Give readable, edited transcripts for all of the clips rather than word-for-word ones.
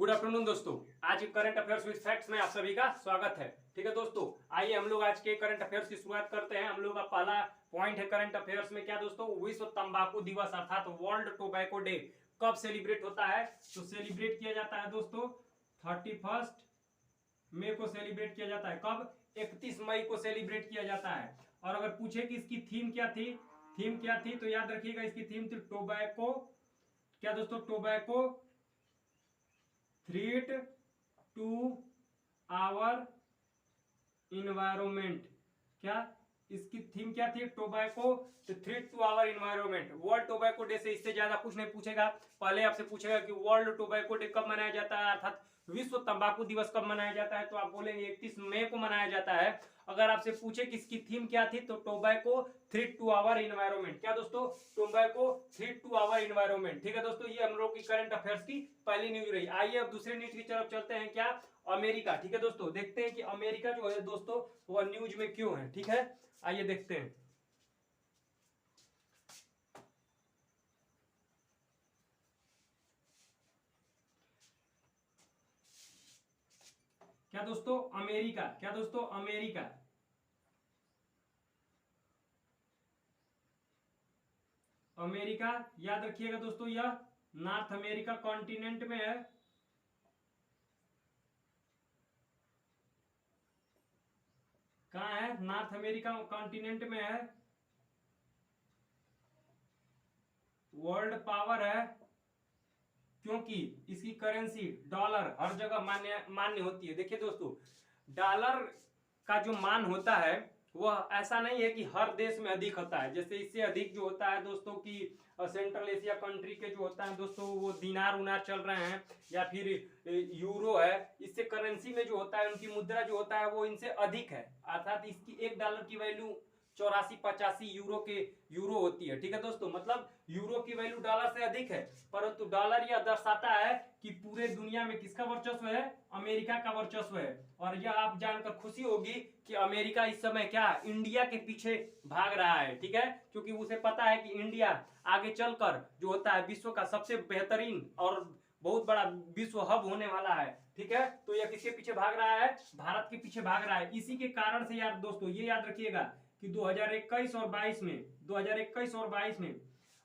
Good afternoon दोस्तों। आज के करंट अफेयर्स विद फैक्ट्स में आप सभी का स्वागत है। ठीक है दोस्तों, आइए हम लोग आज के करंट अफेयर्स की शुरुआत करते हैं। हम लोग का पहला पॉइंट है करंट अफेयर्स में क्या दोस्तों, विश्व तंबाकू दिवस अर्थात वर्ल्ड टोबैको डे कब सेलिब्रेट होता है। तो सेलिब्रेट किया जाता है दोस्तों 31 मई को सेलिब्रेट किया जाता है। कब? 31 मई को सेलिब्रेट किया जाता है। और अगर पूछे कि इसकी थीम क्या थी तो याद रखिएगा इसकी थीम थी टोबैको। क्या दोस्तों? Tobacco threat to our environment. क्या इसकी थीम क्या थी? Tobacco threat to our environment. World tobacco day से इससे ज्यादा कुछ नहीं पूछेगा। पहले आपसे पूछेगा कि वर्ल्ड टोबैको डे कब मनाया जाता है अर्थात विश्व तंबाकू दिवस कब मनाया जाता है, तो आप बोलेंगे 31 मई को मनाया जाता है। अगर आपसे पूछे कि इसकी थीम क्या थी तो tobacco threat to our environment. क्या दोस्तों? Tobacco threat to our environment. ठीक है दोस्तों, ये हम लोग की करंट अफेयर्स की पहली न्यूज रही। आइए अब दूसरे न्यूज की तरफ चलते हैं। क्या? अमेरिका। ठीक है दोस्तों, देखते हैं कि अमेरिका जो है दोस्तों वह न्यूज में क्यों है। ठीक है, आइए देखते हैं। क्या दोस्तों? अमेरिका। क्या दोस्तों? अमेरिका। अमेरिका याद रखिएगा दोस्तों, यह नॉर्थ अमेरिका कॉन्टिनेंट में है। कहां है? नॉर्थ अमेरिका कॉन्टिनेंट में है। वर्ल्ड पावर है क्योंकि इसकी करेंसी डॉलर हर जगह मान्य मान्य होती है। देखिए दोस्तों, डॉलर का जो मान होता है वह ऐसा नहीं है कि हर देश में अधिक होता है। जैसे इससे अधिक जो होता है दोस्तों की सेंट्रल एशिया कंट्री के जो होता है दोस्तों वो दिनार उनार चल रहे हैं या फिर यूरो है। इससे करेंसी में जो होता है उनकी मुद्रा जो होता है वो इनसे अधिक है। अर्थात इसकी $1 की वैल्यू 84-85 यूरो होती है। ठीक है दोस्तों, मतलब यूरो की वैल्यू डॉलर से अधिक है। परंतु डॉलर यह दर्शाता है कि पूरे दुनिया में किसका वर्चस्व है? अमेरिका का वर्चस्व है। और यह आप जानकर खुशी होगी कि अमेरिका इस समय क्या इंडिया के पीछे भाग रहा है। ठीक है, क्योंकि उसे पता है कि इंडिया आगे चलकर जो होता है विश्व का सबसे बेहतरीन और बहुत बड़ा विश्व हब होने वाला है। ठीक है, तो यह किसके पीछे भाग रहा है? भारत के पीछे भाग रहा है। इसी के कारण से यार दोस्तों ये याद रखिएगा कि 2021 और 22 में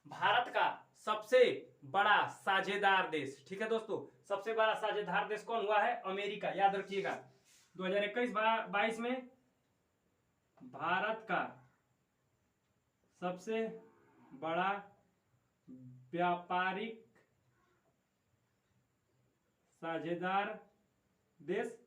भारत का सबसे बड़ा साझेदार देश, ठीक है दोस्तों, सबसे बड़ा साझेदार देश कौन हुआ है? अमेरिका। याद रखिएगा 2021-22 में भारत का सबसे बड़ा व्यापारिक साझेदार देश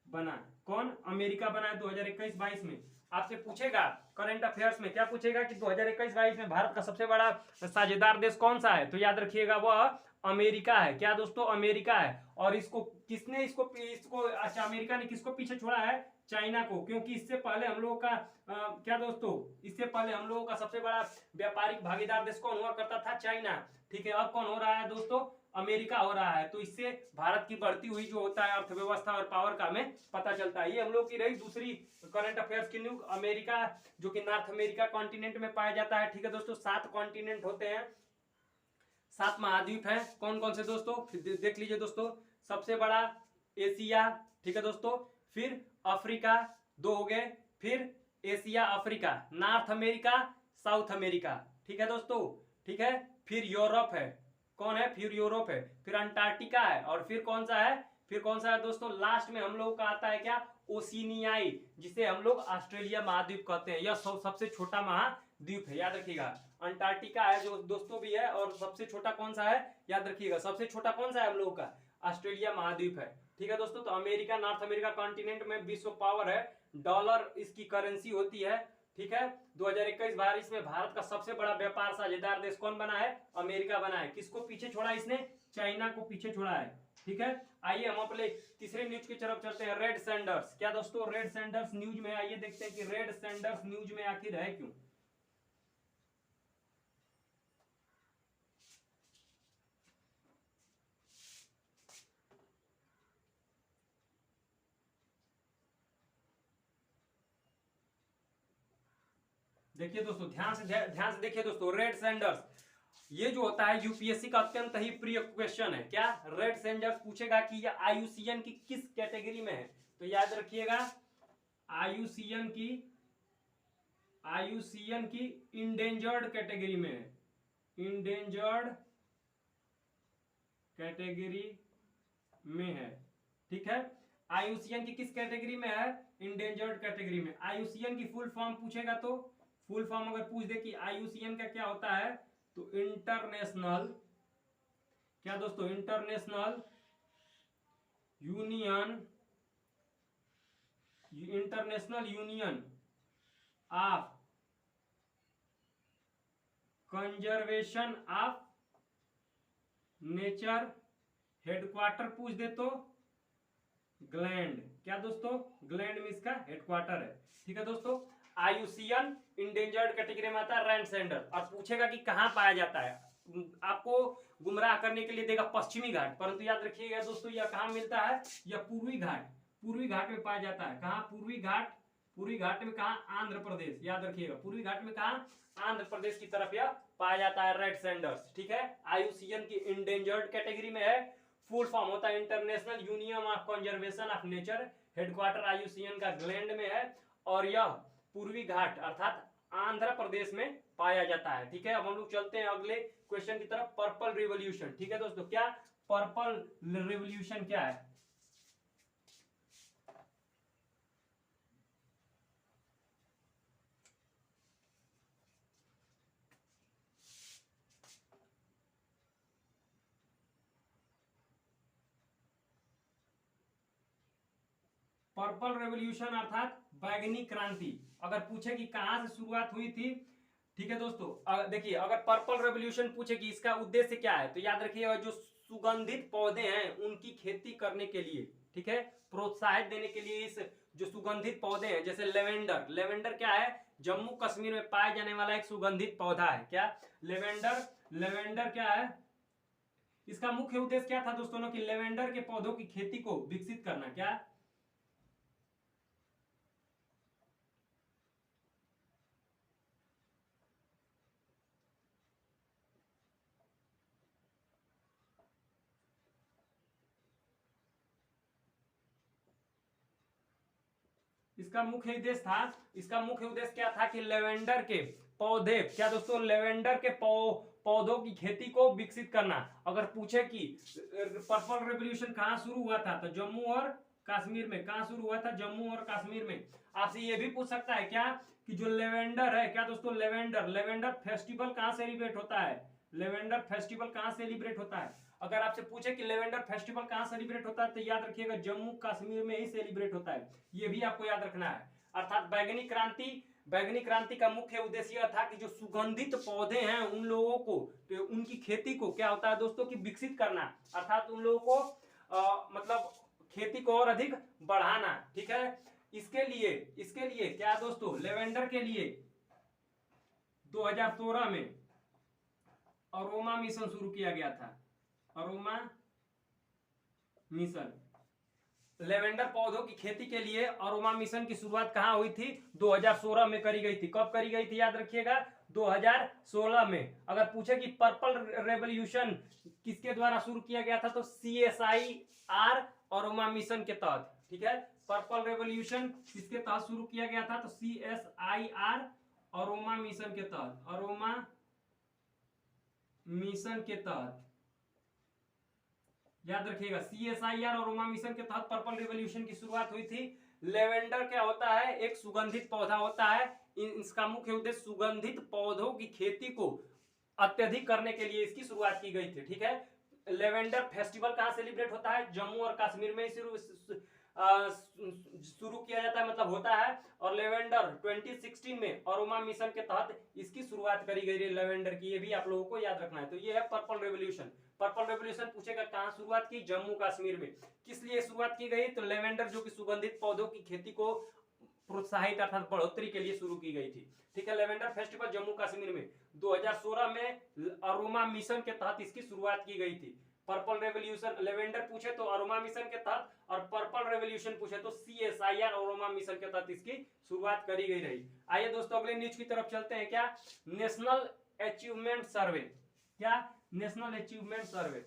बना। कौन? अमेरिका बना है 2021-22 में। आपसे पूछेगा करंट अफेयर्स में, क्या पूछेगा कि 2021-22 में भारत का सबसे बड़ा साझेदार देश कौन सा है, तो याद रखिएगा वह अमेरिका है। क्या दोस्तों? अमेरिका है। और इसको किसने इसको अच्छा, अमेरिका ने किसको पीछे छोड़ा है? चाइना को। क्योंकि इससे पहले हम लोगों का क्या दोस्तों, इससे पहले हम लोगों का सबसे बड़ा व्यापारिक भागीदार देश कौन हुआ करता था? चाइना। ठीक है, अब कौन हो रहा है दोस्तों? अमेरिका हो रहा है। तो इससे भारत की बढ़ती हुई जो होता है अर्थव्यवस्था और पावर का हमें पता चलता है। ये हम लोग की रही दूसरी करंट अफेयर्स की न्यूज। अमेरिका जो कि नॉर्थ अमेरिका कॉन्टिनेंट में पाया जाता है। ठीक है दोस्तों, 7 कॉन्टिनेंट होते हैं, 7 महाद्वीप हैं। कौन कौन से दोस्तों? देख लीजिए दोस्तों, सबसे बड़ा एशिया। ठीक है दोस्तों, फिर अफ्रीका, 2 हो गए, फिर Asia Africa, north America, south America. ठीक है दोस्तों, ठीक है, फिर यूरोप है। कौन है? फिर यूरोप है, फिर अंटार्कटिका है, और फिर कौन सा है? फिर कौन सा है दोस्तों? लास्ट में हम लोग का आता है क्या? ओशिनियाई, जिसे हम लोग ऑस्ट्रेलिया महाद्वीप कहते हैं। यह सबसे छोटा महाद्वीप है, याद रखिएगा। अंटार्कटिका है जो दोस्तों भी है, और सबसे छोटा कौन सा है? याद रखिएगा सबसे छोटा कौन सा है हम लोगों का? ऑस्ट्रेलिया महाद्वीप है। ठीक है दोस्तों, तो अमेरिका नॉर्थ अमेरिका कॉन्टिनेंट में विश्व पावर है, डॉलर इसकी करेंसी होती है। ठीक है, 2021-22 में भारत का सबसे बड़ा व्यापार साझेदार देश कौन बना है? अमेरिका बना है। किसको पीछे छोड़ा इसने? चाइना को पीछे छोड़ा है। ठीक है, आइए हम अपने तीसरे न्यूज की तरफ चलते हैं। Red Sanders. क्या दोस्तों? रेड सैंडर्स न्यूज में, आइए देखते हैं कि रेड सैंडर्स न्यूज में आखिर है क्यों। देखिए दोस्तों, ध्यान से देखिए दोस्तों, रेड सैंडर्स ये जो होता है यूपीएससी का अत्यंत ही प्रिय क्वेश्चन है। क्या रेड सेंजर्स पूछेगा कि यह आईयूसीएन की किस कैटेगरी में है, तो याद रखिएगा आईयूसीएन की इंडेंजर्ड कैटेगरी में है, इंडेंजर्ड कैटेगरी में है। ठीक है, आईयूसीएन की किस कैटेगरी में है, इंडेंजर्ड कैटेगरी में। आईयूसीएन की फुल फॉर्म पूछेगा तो फुल फॉर्म अगर पूछ दे कि आईयूसीएन का क्या होता है, तो इंटरनेशनल, क्या दोस्तों, international union of conservation of nature, headquarter पूछ दे तो ग्लैंड, क्या दोस्तों, ग्लैंड में इसका हेडक्वार्टर है। ठीक है दोस्तों, आईयूसीएन इंडेंजर्ड कैटेगरी में आता है रैंड सेंडर। और पूछेगा कि कहां पाया जाता है, आपको गुमराह करने के लिए देगा पश्चिमी घाट, परंतु याद रखिएगा दोस्तों यह कहां मिलता है, यह पूर्वी घाट में पाया जाता है। कहां, पूर्वी घाट में, कहा, आंध्र प्रदेश, याद रखिएगा पूर्वी घाट में, कहा, आंध्र प्रदेश की तरफ यह पाया जाता है रेड सेंडर्स। ठीक है, आईयूसीएन की इंडेंजर्ड कैटेगरी में है। फुल फॉर्म होता है international union of conservation of nature, headquarter IUCN का ग्लैंड में है, और यह पूर्वी घाट अर्थात आंध्र प्रदेश में पाया जाता है। ठीक है, अब हम लोग चलते हैं अगले क्वेश्चन की तरफ, पर्पल रिवॉल्यूशन। ठीक है दोस्तों, क्या पर्पल रिवॉल्यूशन क्या है, पर्पल रेवोल्यूशन अर्थात बैगनी क्रांति। अगर पूछे कि कहां से शुरुआत हुई थी, ठीक है दोस्तों, देखिए अगर पर्पल रेवोल्यूशन पूछे कि इसका उद्देश्य क्या है, तो याद रखिएगा जो सुगंधित पौधे हैं उनकी खेती करने के लिए, ठीक है, प्रोत्साहित देने के लिए, इस जो सुगंधित पौधे हैं, जैसे लेवेंडर, लेवेंडर क्या है, जम्मू कश्मीर में पाया जाने वाला एक सुगंधित पौधा है। क्या लेवेंडर, लेवेंडर क्या है, इसका मुख्य उद्देश्य क्या था दोस्तों, कि लेवेंडर के पौधों की खेती को विकसित करना। क्या, इसका मुख्य उद्देश्य था, इसका मुख्य उद्देश्य क्या था कि लेवेंडर के पौधे, क्या दोस्तों, लेवेंडर के पौधों की खेती को विकसित करना। अगर पूछे कि पर्पल रेवोल्यूशन कहां शुरू हुआ था, तो जम्मू और कश्मीर में। कहां शुरू हुआ था, जम्मू और कश्मीर में। आपसे ये भी पूछ सकता है क्या कि जो लेवेंडर है, क्या दोस्तों, लेवेंडर, लेवेंडर फेस्टिवल कहां सेलिब्रेट होता है, लेवेंडर फेस्टिवल कहां सेलिब्रेट होता है। अगर आपसे पूछे कि लेवेंडर फेस्टिवल कहां सेलिब्रेट होता है, तो याद रखिएगा जम्मू कश्मीर में ही सेलिब्रेट होता है। ये भी आपको याद रखना है। अर्थात बैगनी क्रांति, बैगनी क्रांति का मुख्य उद्देश्य यह था कि जो सुगंधित पौधे हैं उन लोगों को, तो उनकी खेती को क्या होता है दोस्तों, कि विकसित करना, अर्थात उन लोगों को मतलब खेती को और अधिक बढ़ाना। ठीक है, इसके लिए क्या दोस्तों, लेवेंडर के लिए 2016 में अरोमा मिशन शुरू किया गया था, अरोमा मिशन। लेवेंडर पौधों की खेती के लिए अरोमा मिशन की शुरुआत कहां हुई थी, 2016 में करी गई थी। कब करी गई थी, याद रखिएगा 2016 में। अगर पूछे कि पर्पल रेवोल्यूशन किसके द्वारा शुरू किया गया था, तो CSIR अरोमा मिशन के तहत। ठीक है, पर्पल रेवोल्यूशन किसके तहत शुरू किया गया था, तो CSIR अरोमा मिशन के तहत, अरोमा मिशन के तहत, याद रखिएगा CSIR और अरोमा मिशन के तहत पर्पल रिवॉल्यूशन की शुरुआत हुई थी। लेवेंडर क्या होता है, एक सुगंधित पौधा होता है। इसका मुख्य उद्देश्य सुगंधित पौधों की खेती को अत्यधिक करने के लिए इसकी शुरुआत की गई थी। ठीक है, लेवेंडर फेस्टिवल कहां सेलिब्रेट होता है, जम्मू और कश्मीर में शुरू किया जाता है, मतलब होता है। और लेवेंडर 2016 में अरोमा मिशन के तहत इसकी शुरुआत करी गई है लेवेंडर की, ये भी आप लोगों को याद रखना है। तो ये है पर्पल रेवोल्यूशन। पर्पल रेवोल्यूशन पूछेगा कहां शुरुआत की, जम्मू कश्मीर में। किस लिए शुरुआत की गई, तो लेवेंडर जो कि सुगंधित पौधों की खेती को प्रोत्साहित अर्थात बढ़ोतरी के लिए शुरू की गई थी। ठीक है, लेवेंडर फेस्टिवल जम्मू कश्मीर में 2016 में अरोमा मिशन के तहत इसकी शुरुआत की गई थी। पर्पल रेवोल्यूशन, लेवेंडर पूछे तो अरोमा मिशन के तहत, और पर्पल रेवोल्यूशन पूछे तो CSIR अरोमा मिशन के तहत इसकी शुरुआत करी गई रही। आइए दोस्तों अगले न्यूज की तरफ चलते हैं। क्या, नेशनल अचीवमेंट सर्वे, क्या? नेशनल अचीवमेंट सर्वे।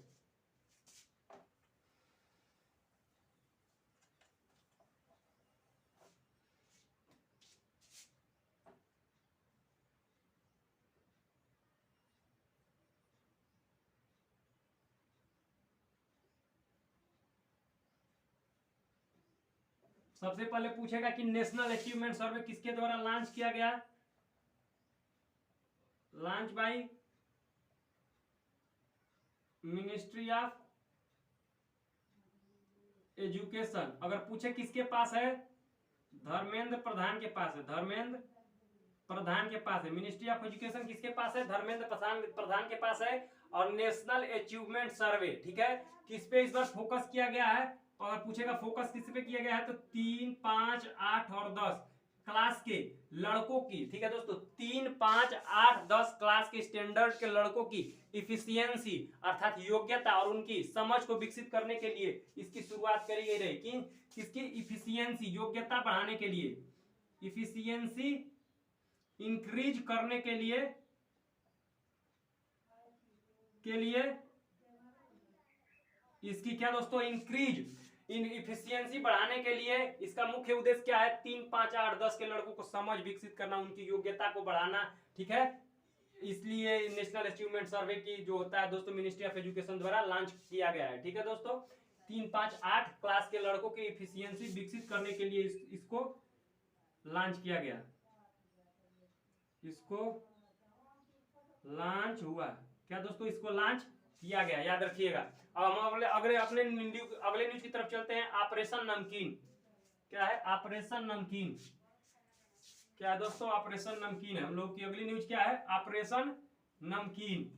सबसे पहले पूछेगा कि नेशनल अचीवमेंट सर्वे किसके द्वारा लॉन्च किया गया? Launch by ministry of education. अगर पूछे किसके पास है? धर्मेंद्र प्रधान के पास है। धर्मेंद्र प्रधान के पास है। मिनिस्ट्री ऑफ एजुकेशन किसके पास है? धर्मेंद्र प्रधान के पास है। और नेशनल अचीवमेंट सर्वे, ठीक है, किस पे इस बार फोकस किया गया है? और पूछेगा फोकस किस पे किया गया है, तो 3, 5, 8 और 10 क्लास के लड़कों की, ठीक है दोस्तों, 3, 5, 8, 10 क्लास के स्टैंडर्ड के लड़कों की इफिशियंसी अर्थात योग्यता और उनकी समझ को विकसित करने के लिए इसकी शुरुआत करी गई रही। कि किसकी? इफिशियंसी, योग्यता बढ़ाने के लिए, इफिशियंसी इंक्रीज करने के लिए इसकी क्या दोस्तों? इंक्रीज इन इफिशियंसी बढ़ाने के लिए इसका मुख्य उद्देश्य क्या है? 3, 5, 8, 10 के लड़कों को समझ विकसित करना, उनकी योग्यता को बढ़ाना, ठीक है। इसलिए नेशनल अचीवमेंट सर्वे की जो होता है दोस्तों मिनिस्ट्री ऑफ एजुकेशन द्वारा लॉन्च किया गया है, ठीक है दोस्तों। 3, 5, 8 क्लास के लड़कों की इफिशियंसी विकसित करने के लिए इसको लॉन्च किया गया, इसको लॉन्च हुआ। क्या दोस्तों? इसको लॉन्च किया गया, याद रखिएगा। अब हम अगले न्यूज की तरफ चलते हैं। ऑपरेशन नमकीन। क्या है? ऑपरेशन नमकीन। क्या है दोस्तों? ऑपरेशन नमकीन है। हम लोग की अगली न्यूज क्या है? ऑपरेशन नमकीन।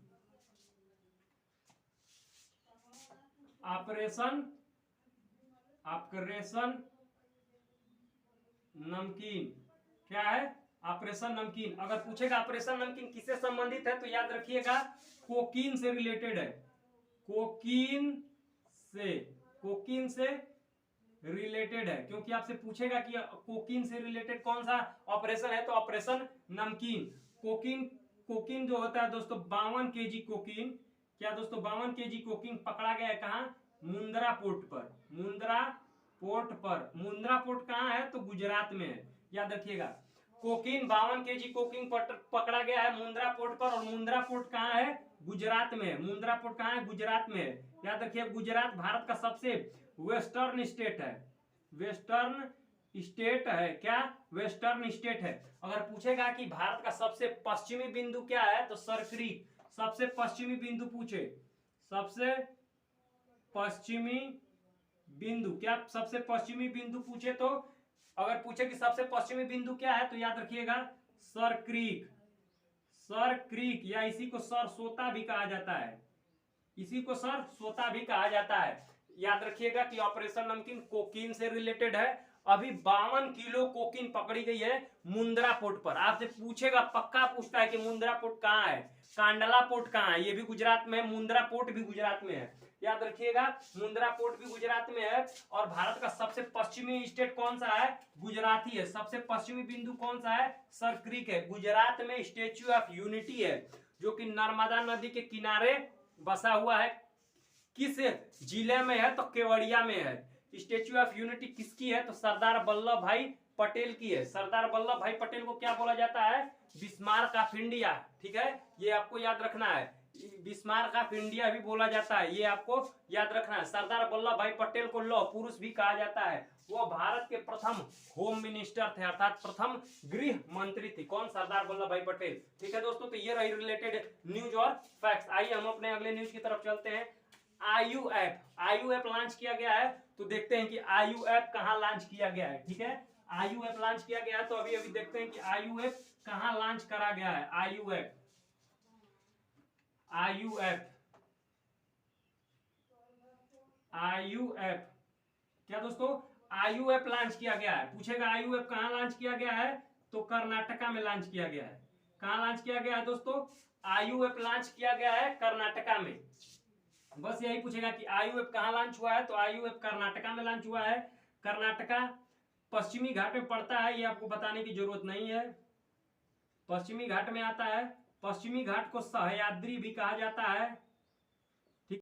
ऑपरेशन नमकीन क्या है? ऑपरेशन नमकीन। अगर पूछेगा ऑपरेशन नमकीन किससे संबंधित है, तो याद रखिएगा कोकीन से रिलेटेड है। कोकीन से रिलेटेड है, क्योंकि आपसे पूछेगा कि कोकीन से रिलेटेड कौन सा ऑपरेशन है, तो ऑपरेशन नमकीन। कोकीन जो होता है दोस्तों 52 केजी कोकीन। क्या दोस्तों? 52 केजी कोकीन पकड़ा गया है। कहां? मुंद्रा पोर्ट पर। मुंद्रा पोर्ट कहां है? तो गुजरात में है, याद रखिएगा। कोकीन 52 केजी कोकीन पकड़ा गया है मुंद्रा पोर्ट पर। और मुंद्रा पोर्ट कहां है? गुजरात में है। मुंद्रा पोर्ट कहां है? गुजरात में है, याद रखिए। गुजरात भारत का सबसे वेस्टर्न स्टेट है। वेस्टर्न स्टेट है। क्या? वेस्टर्न स्टेट है। अगर पूछेगा कि भारत का सबसे पश्चिमी बिंदु क्या है, तो सरक्रीक। सबसे पश्चिमी बिंदु पूछे, सबसे पश्चिमी बिंदु, क्या सबसे पश्चिमी बिंदु पूछे, तो अगर पूछे कि सबसे पश्चिमी बिंदु क्या है, तो याद रखिएगा सरक्रीक। सरक्रीक, या इसी को सरस्वता भी कहा जाता है। इसी को सरस्वता भी कहा जाता है। याद रखिएगा कि ऑपरेशन नमकीन कोकीन से रिलेटेड है। अभी 52 किलो कोकीन पकड़ी गई है मुंद्रा पोर्ट पर। आपसे पूछेगा, पक्का पूछता है कि मुंद्रा पोर्ट कहां है, कांडला पोर्ट कहां है। ये भी गुजरात में है, मुंद्रा पोर्ट भी गुजरात में है, याद रखिएगा। मुंद्रा पोर्ट भी गुजरात में है। और भारत का सबसे पश्चिमी स्टेट कौन सा है? गुजरात ही है। सबसे पश्चिमी बिंदु कौन सा है? सरक्रीक है। गुजरात में स्टेच्यू ऑफ यूनिटी है, जो कि नर्मदा नदी के किनारे बसा हुआ है। किस जिले में है? तो केवड़िया में है। स्टेच्यू ऑफ यूनिटी किसकी है? तो सरदार वल्लभ भाई पटेल की है। सरदार वल्लभ भाई पटेल को क्या बोला जाता है? बिस्मार्क ऑफ इंडिया, ठीक है, ये आपको याद रखना है। बिस्मार्क ऑफ इंडिया भी बोला जाता है, ये आपको याद रखना है। सरदार वल्लभ भाई पटेल को लौह पुरुष भी कहा जाता है। वो भारत के प्रथम होम मिनिस्टर थे, अर्थात प्रथम गृह मंत्री थे। कौन? सरदार वल्लभ भाई पटेल, ठीक है दोस्तों। तो ये रही रिलेटेड न्यूज और फैक्ट्स। आइए हम अपने अगले न्यूज की तरफ चलते हैं। आईयूएफ लॉन्च किया गया है, तो देखते हैं कि आईयूएफ कहां लॉन्च किया गया है, ठीक है। आईयूएफ लॉन्च किया गया है, तो अभी देखते हैं कि आईयूएफ कहां लॉन्च करा गया है। आईयूएफ क्या दोस्तों? आईयूएफ लॉन्च किया गया है। पूछेगा आईयूएफ कहां लॉन्च किया गया है, तो कर्नाटका में लॉन्च किया गया है। कहां लॉन्च किया गया है दोस्तों? आईयूएफ लॉन्च किया गया है कर्नाटका में। बस यही पूछेगा कि आईयूएफ कहां लॉन्च हुआ है, तो आईयूएफ कर्नाटका में लॉन्च हुआ है। कर्नाटका पश्चिमी घाट में पड़ता है, ये आपको बताने की जरूरत नहीं है, पश्चिमी घाट में आता है। पश्चिमी घाट को सह्याद्री भी कहा जाता है।